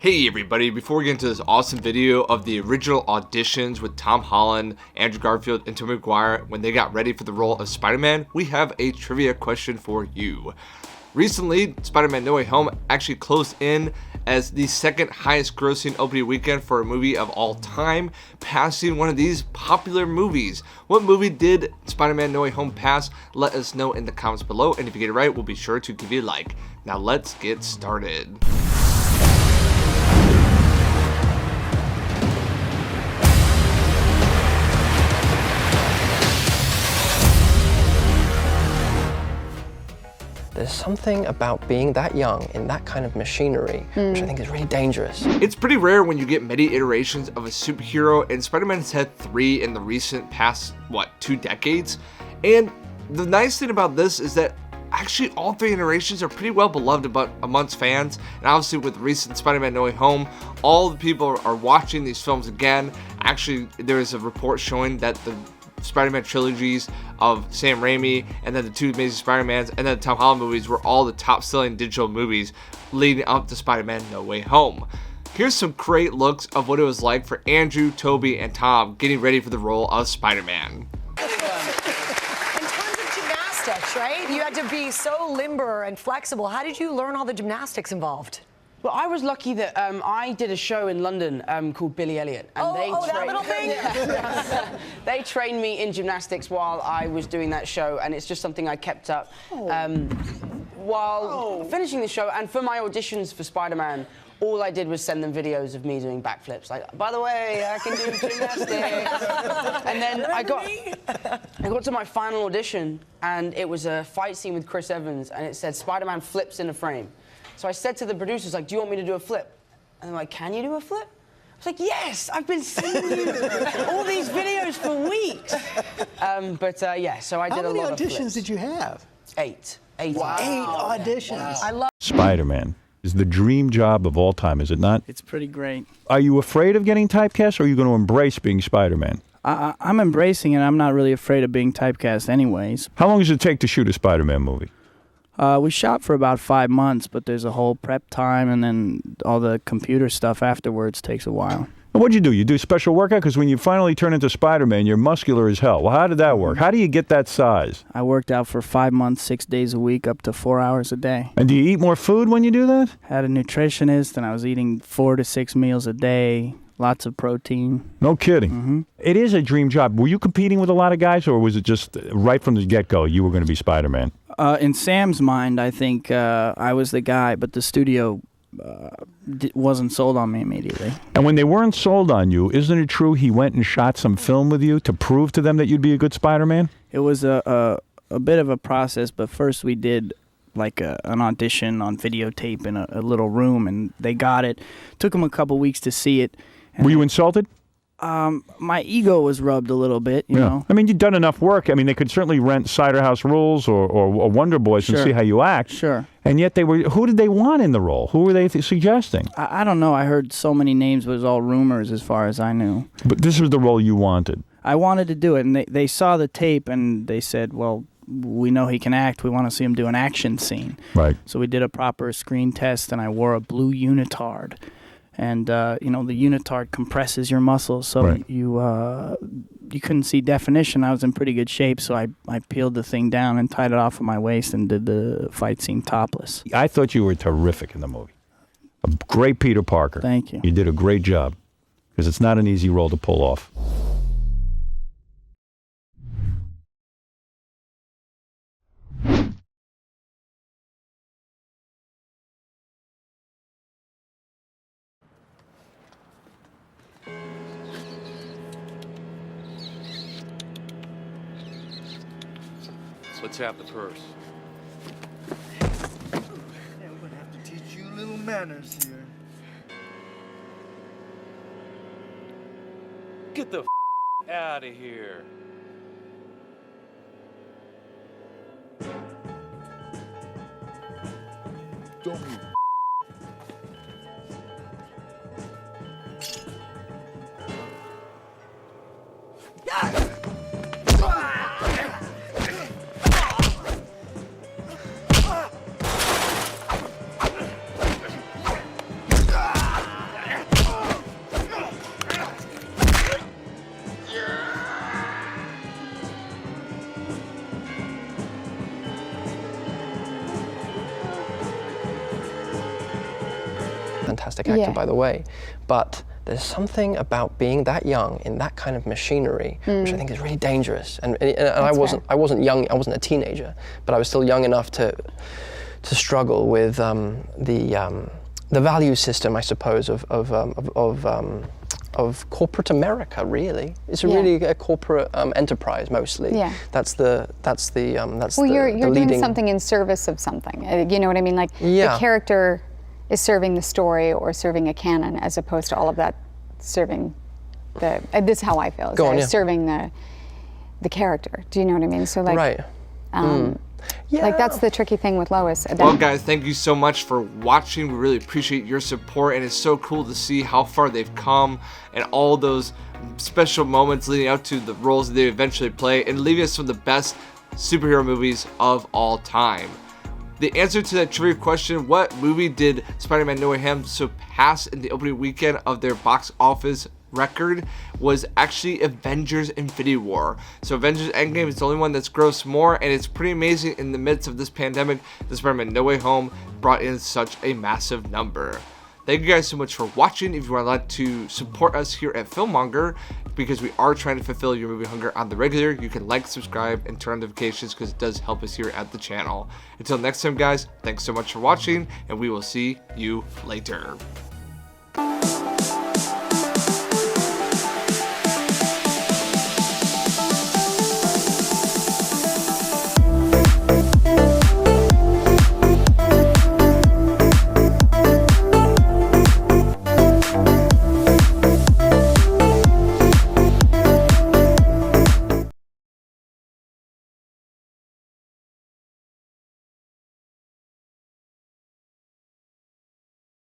Hey everybody, before we get into this awesome video of the original auditions with Tom Holland, Andrew Garfield, and Tobey Maguire when they got ready for the role of Spider-Man, we have a trivia question for you. Recently, Spider-Man No Way Home actually closed in as the second highest grossing opening weekend for a movie of all time, passing one of these popular movies. What movie did Spider-Man No Way Home pass? Let us know in the comments below, and if you get it right, we'll be sure to give you a like. Now let's get started. There's something about being that young in that kind of machinery, which I think is really dangerous. It's pretty rare when you get many iterations of a superhero, and Spider-Man has had 3 in the recent past, 2 decades? And the nice thing about this is that actually all 3 iterations are pretty well beloved amongst fans, and obviously with recent Spider-Man No Way Home, all the people are watching these films again. Actually, there is a report showing that the Spider-Man trilogies of Sam Raimi and then the 2 Amazing Spider-Mans and then the Tom Holland movies were all the top-selling digital movies leading up to Spider-Man No Way Home. Here's some great looks of what it was like for Andrew, Tobey, and Tom getting ready for the role of Spider-Man. In terms of gymnastics, right? You had to be so limber and flexible. How did you learn all the gymnastics involved? Well, I was lucky that I did a show in London called '𝘂𝘂𝘂𝘃, and that little thing? They trained me in gymnastics while I was doing that show, and it's just something I kept up while finishing the show. And for my auditions for Spider-Man, all I did was send them videos of me doing backflips. Like, by the way, I can do gymnastics. And then I got to my final audition, and it was a fight scene with Chris Evans, and it said Spider-Man flips in a frame. So I said to the producers, like, do you want me to do a flip? And they're like, can you do a flip? I was like, yes, I've been sending you all these videos for weeks. Yeah, so I did a lot of flips. How many auditions did you have? 8. 8. Wow. 8 auditions. Wow. I love Spider-Man is the dream job of all time, is it not? It's pretty great. Are you afraid of getting typecast, or are you going to embrace being Spider-Man? I'm embracing it. I'm not really afraid of being typecast anyways. How long does it take to shoot a Spider-Man movie? We shot for about 5 months, but there's a whole prep time, and then all the computer stuff afterwards takes a while. What'd you do? You do special workout? Because when you finally turn into Spider-Man, you're muscular as hell. Well, how did that work? How do you get that size? I worked out for 5 months, 6 days a week, up to 4 hours a day. And do you eat more food when you do that? Had a nutritionist, and I was eating 4 to 6 meals a day. Lots of protein. No kidding. Mm-hmm. It is a dream job. Were you competing with a lot of guys, or was it just right from the get-go you were going to be Spider-Man? In Sam's mind, I think I was the guy, but the studio wasn't sold on me immediately. And when they weren't sold on you, isn't it true he went and shot some film with you to prove to them that you'd be a good Spider-Man? It was a bit of a process, but first we did like an audition on videotape in a little room, and they got it. Took them a couple weeks to see it. Were you insulted? My ego was rubbed a little bit, you know. I mean, you've done enough work. I mean, they could certainly rent Cider House Rules or Wonder Boys and see how you act. Sure. And yet who did they want in the role? Who were they suggesting? I don't know. I heard so many names, but it was all rumors as far as I knew. But this was the role you wanted. I wanted to do it, and they saw the tape, and they said, well, we know he can act. We want to see him do an action scene. Right. So we did a proper screen test, and I wore a blue unitard. And, you know, the unitard compresses your muscles, so you couldn't see definition. I was in pretty good shape, so I peeled the thing down and tied it off of my waist and did the fight scene topless. I thought you were terrific in the movie. A great Peter Parker. Thank you. You did a great job, because it's not an easy role to pull off. Let's have the purse. Yeah, we're gonna have to teach you little manners here. Get the out of here. Don't move. fantastic actor, by the way. But there's something about being that young in that kind of machinery, which I think is really dangerous. And I wasn't young. I wasn't a teenager, but I was still young enough to struggle with the value system, I suppose, of corporate America. Really, it's really a corporate enterprise mostly. Yeah. That's the Well, you're leading... doing something in service of something. You know what I mean? Like the character is serving the story or serving a canon, as opposed to all of that serving the. This is how I feel. Serving the character. Do you know what I mean? So like. Right. Like that's the tricky thing with Lois. Well, guys, thank you so much for watching. We really appreciate your support, and it's so cool to see how far they've come and all those special moments leading up to the roles that they eventually play and leaving us some of the best superhero movies of all time. The answer to that trivia question, what movie did Spider-Man No Way Home surpass in the opening weekend of their box office record, was actually Avengers Infinity War. So Avengers Endgame is the only one that's grossed more, and it's pretty amazing in the midst of this pandemic that Spider-Man No Way Home brought in such a massive number. Thank you guys so much for watching. If you would like to support us here at FilMonger, because we are trying to fulfill your movie hunger on the regular, you can like, subscribe, and turn on notifications because it does help us here at the channel. Until next time, guys, thanks so much for watching, and we will see you later.